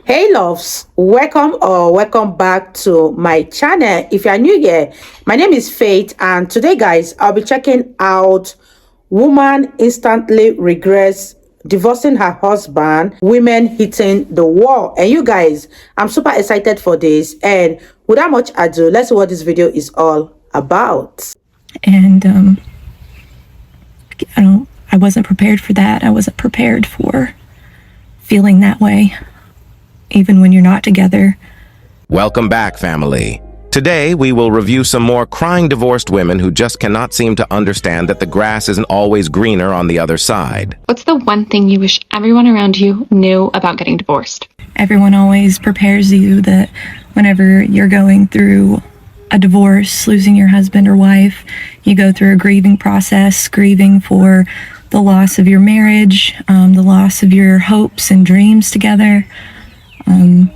Hey loves, welcome back to my channel. If you are new here, my name is Faith, and today guys, I'll be checking out woman instantly regrets divorcing her husband, women hitting the wall. And you guys, I'm super excited for this, and without much ado, let's see what this video is all about. And I wasn't prepared for that. I wasn't prepared for feeling that way, even when you're not together. Welcome back, family. Today, we will review some more crying divorced women who just cannot seem to understand that the grass isn't always greener on the other side. What's the one thing you wish everyone around you knew about getting divorced? Everyone always prepares you that whenever you're going through a divorce, losing your husband or wife, you go through a grieving process, grieving for the loss of your marriage, the loss of your hopes and dreams together.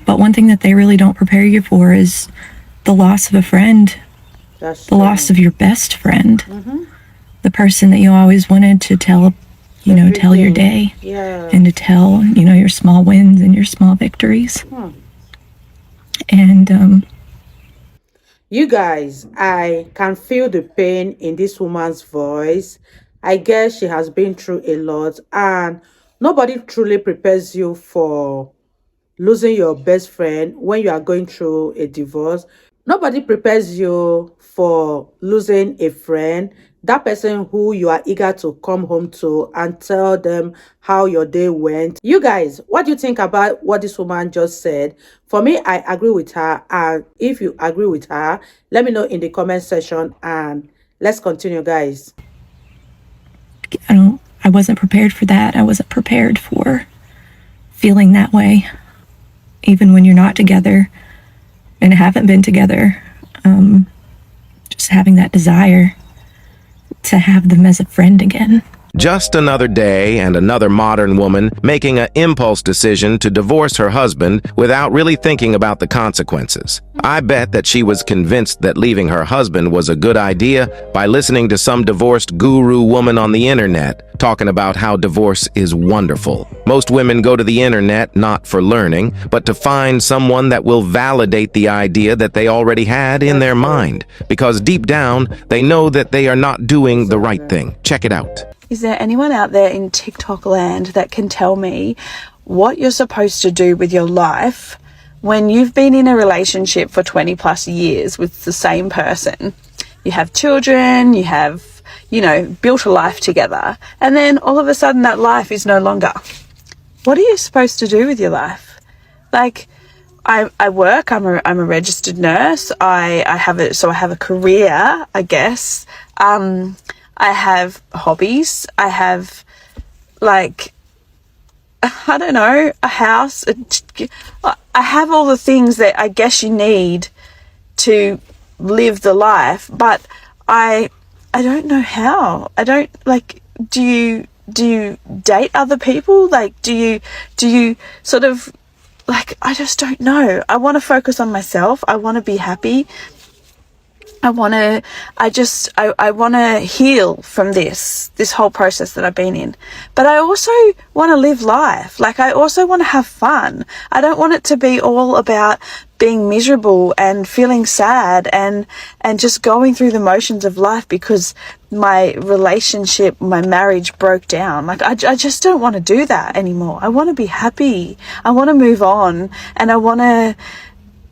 But one thing that they really don't prepare you for is the loss of a friend, the loss of your best friend, the person that you always wanted to tell your day, and to tell, your small wins and your small victories. And you guys, I can feel the pain in this woman's voice. I guess she has been through a lot, and nobody truly prepares you for losing your best friend when you are going through a divorce. Nobody prepares you for losing a friend, that person who you are eager to come home to and tell them how your day went. You guys, what do you think about what this woman just said? For me, I agree with her, and if you agree with her, let me know in the comment section, and let's continue, guys. I wasn't prepared for that. I wasn't prepared for feeling that way, even when you're not together and haven't been together. Just having that desire to have them as a friend again. Just another day and another modern woman making an impulse decision to divorce her husband without really thinking about the consequences. I bet that she was convinced that leaving her husband was a good idea by listening to some divorced guru woman on the internet talking about how divorce is wonderful. Most women go to the internet not for learning, but to find someone that will validate the idea that they already had in their mind, because deep down, they know that they are not doing the right thing. Check it out. Is there anyone out there in TikTok land that can tell me what you're supposed to do with your life when you've been in a relationship for 20 plus years with the same person? You have children, you have, built a life together, and then all of a sudden that life is no longer. What are you supposed to do with your life? Like, I work, I'm a registered nurse, I have a career, I guess. I have hobbies. I have, a house. I have all the things that I guess you need to live the life, but I don't know how. I don't, do you date other people? Do you sort of, I just don't know. I want to focus on myself. I want to be happy. I want to heal from this whole process that I've been in. But I also want to live life. I also want to have fun. I don't want it to be all about being miserable and feeling sad and just going through the motions of life because my relationship, my marriage broke down. I just don't want to do that anymore. I want to be happy. I want to move on, and I want to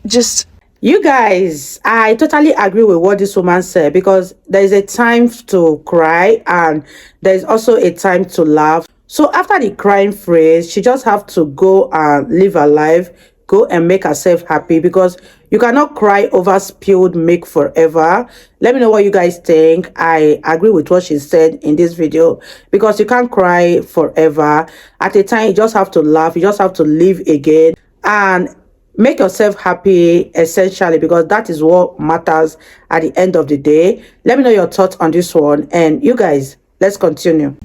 just... You guys, I totally agree with what this woman said, because there is a time to cry and there is also a time to laugh. So after the crying phase, she just have to go and live her life, go and make herself happy, because you cannot cry over spilled milk forever. Let me know what you guys think. I agree with what she said in this video, because you can't cry forever. At a time, you just have to laugh, you just have to live again and make yourself happy, essentially, because that is what matters at the end of the day. Let me know your thoughts on this one, and you guys, let's continue.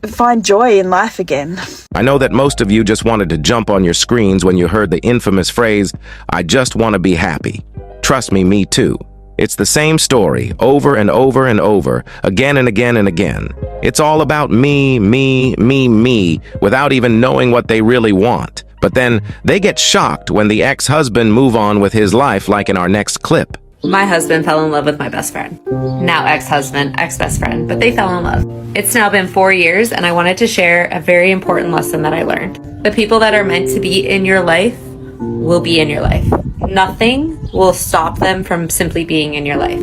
Find joy in life again. I know that most of you just wanted to jump on your screens when you heard the infamous phrase, "I just want to be happy." Trust me, me too. It's the same story over and over and over, again and again and again. It's all about me, me, me, me, without even knowing what they really want. But then they get shocked when the ex-husband move on with his life like in our next clip. My husband fell in love with my best friend. Now ex-husband, ex-best friend, but they fell in love. It's now been 4 years, and I wanted to share a very important lesson that I learned. The people that are meant to be in your life will be in your life. Nothing will stop them from simply being in your life.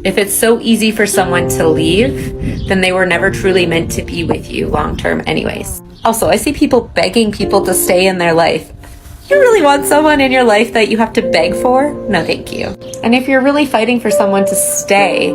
If it's so easy for someone to leave, then they were never truly meant to be with you long term anyways. Also, I see people begging people to stay in their life. You really want someone in your life that you have to beg for? No, thank you. And if you're really fighting for someone to stay,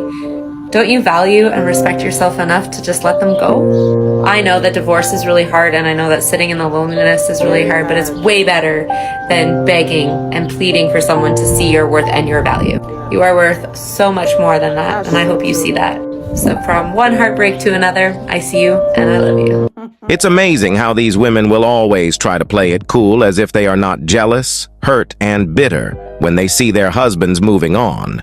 don't you value and respect yourself enough to just let them go? I know that divorce is really hard, and I know that sitting in the loneliness is really hard, but it's way better than begging and pleading for someone to see your worth and your value. You are worth so much more than that, and I hope you see that. So from one heartbreak to another, I see you and I love you. It's amazing how these women will always try to play it cool as if they are not jealous, hurt, and bitter when they see their husbands moving on.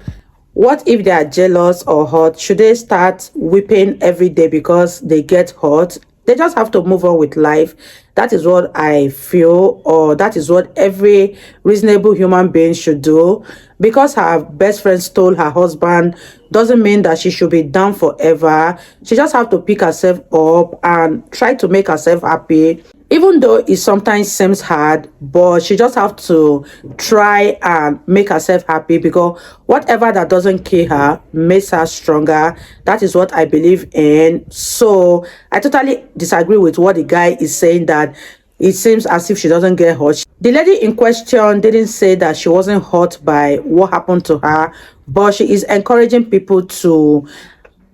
What if they are jealous or hurt? Should they start weeping every day because they get hurt? They just have to move on with life. That is what I feel, or that is what every reasonable human being should do. Because her best friend stole her husband doesn't mean that she should be down forever. She just have to pick herself up and try to make herself happy. Even though it sometimes seems hard, but she just have to try and make herself happy, because whatever that doesn't kill her makes her stronger. That is what I believe in. So I totally disagree with what the guy is saying, that it seems as if she doesn't get hurt. The lady in question didn't say that she wasn't hurt by what happened to her, but she is encouraging people to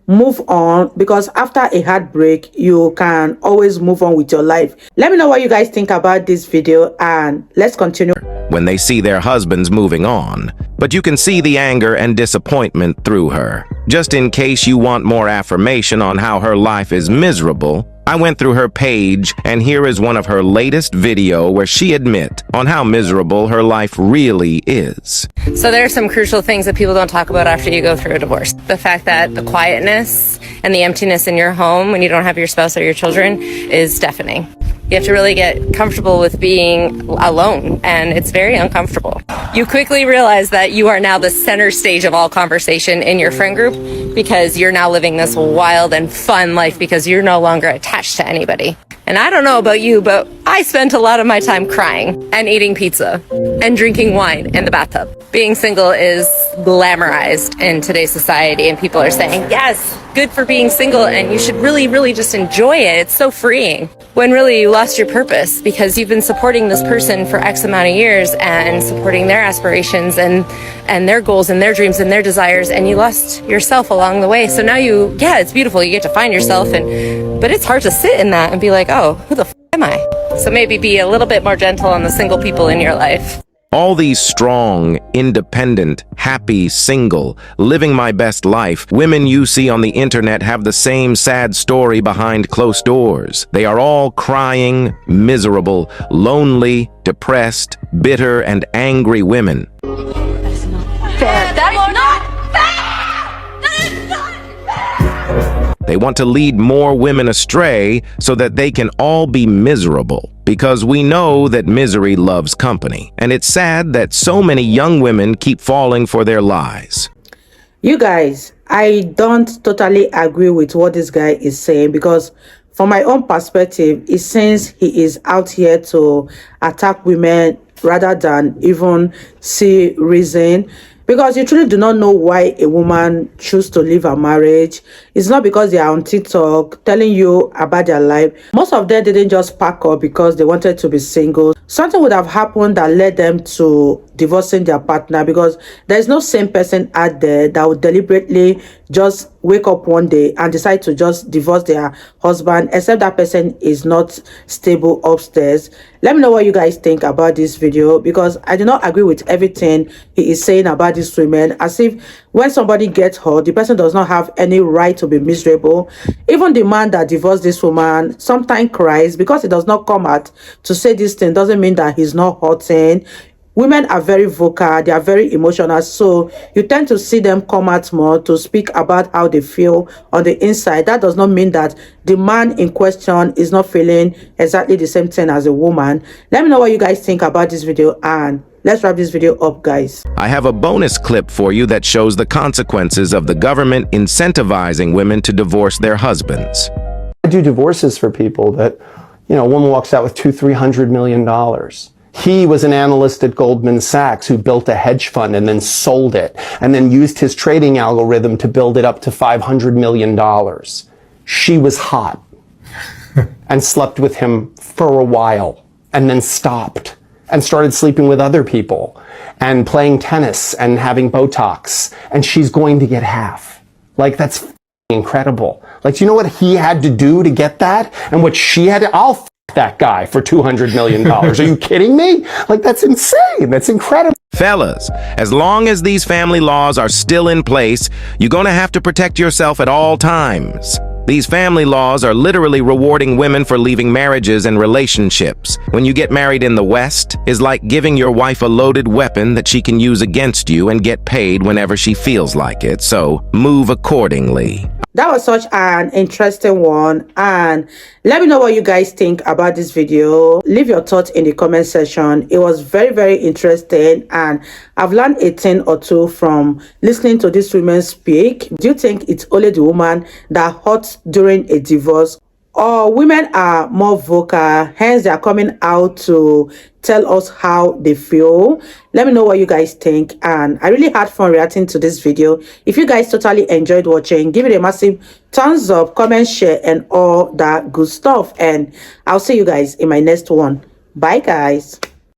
move on, because after a heartbreak you can always move on with your life. Let me know what you guys think about this video, and let's continue. When they see their husbands moving on, but you can see the anger and disappointment through her. Just in case you want more affirmation on how her life is miserable, I went through her page, and here is one of her latest video where she admit on how miserable her life really is. So there are some crucial things that people don't talk about after you go through a divorce. The fact that the quietness and the emptiness in your home when you don't have your spouse or your children is deafening. You have to really get comfortable with being alone, and it's very uncomfortable. You quickly realize that you are now the center stage of all conversation in your friend group, because you're now living this wild and fun life because you're no longer attached to anybody. And I don't know about you, but I spent a lot of my time crying and eating pizza and drinking wine in the bathtub. Being single is glamorized in today's society, and people are saying, yes, good for being single, and you should really, really just enjoy it. It's so freeing. When really you lost your purpose, because you've been supporting this person for X amount of years and supporting their aspirations and their goals and their dreams and their desires, and you lost yourself along the way. So now it's beautiful. You get to find yourself, but it's hard to sit in that and be like, oh, who the f am I? So maybe be a little bit more gentle on the single people in your life. All these strong, independent, happy, single, living my best life women you see on the internet have the same sad story behind closed doors. They are all crying, miserable, lonely, depressed, bitter, and angry women. That's not fair. That is not fair! That is not fair! They want to lead more women astray so that they can all be miserable. Because we know that misery loves company. And it's sad that so many young women keep falling for their lies. You guys, I don't totally agree with what this guy is saying, because from my own perspective, it seems he is out here to attack women rather than even see reason. Because you truly do not know why a woman chooses to leave her marriage. It's not because they are on TikTok telling you about their life. Most of them didn't just pack up because they wanted to be single. Something would have happened that led them to divorcing their partner, because there is no same person out there that would deliberately just wake up one day and decide to just divorce their husband, except that person is not stable upstairs. Let me know what you guys think about this video, because I do not agree with everything he is saying about these women, as if when somebody gets hurt, the person does not have any right to be miserable. Even the man that divorced this woman sometimes cries, because he does not come out to say this thing doesn't mean that he's not hurting. women are very vocal, they are very emotional, so you tend to see them come out more to speak about how they feel on the inside. That does not mean that the man in question is not feeling exactly the same thing as a woman. Let me know what you guys think about this video, and let's wrap this video up, guys. I have a bonus clip for you that shows the consequences of the government incentivizing women to divorce their husbands. I do divorces for people that, a woman walks out with $200-300 million. He was an analyst at Goldman Sachs who built a hedge fund and then sold it and then used his trading algorithm to build it up to $500 million. She was hot and slept with him for a while and then stopped and started sleeping with other people and playing tennis and having Botox, and she's going to get half. Like, that's incredible. Like, do you know what he had to do to get that? And what she had to, I'll f that guy for $200 million. Are you kidding me? Like, that's insane. That's incredible. Fellas, as long as these family laws are still in place, you're gonna have to protect yourself at all times. These family laws are literally rewarding women for leaving marriages and relationships. When you get married in the West, it's like giving your wife a loaded weapon that she can use against you and get paid whenever she feels like it, so move accordingly. That was such an interesting one, and let me know what you guys think about this video. Leave your thoughts in the comment section. It was very, very interesting, and I've learned a thing or two from listening to these women speak. Do you think it's only the woman that hurts during a divorce, or women are more vocal, hence they are coming out to tell us how they feel? Let me know what you guys think, and I really had fun reacting to this video. If you guys totally enjoyed watching, give it a massive thumbs up, comment, share, and all that good stuff, and I'll see you guys in my next one. Bye, guys.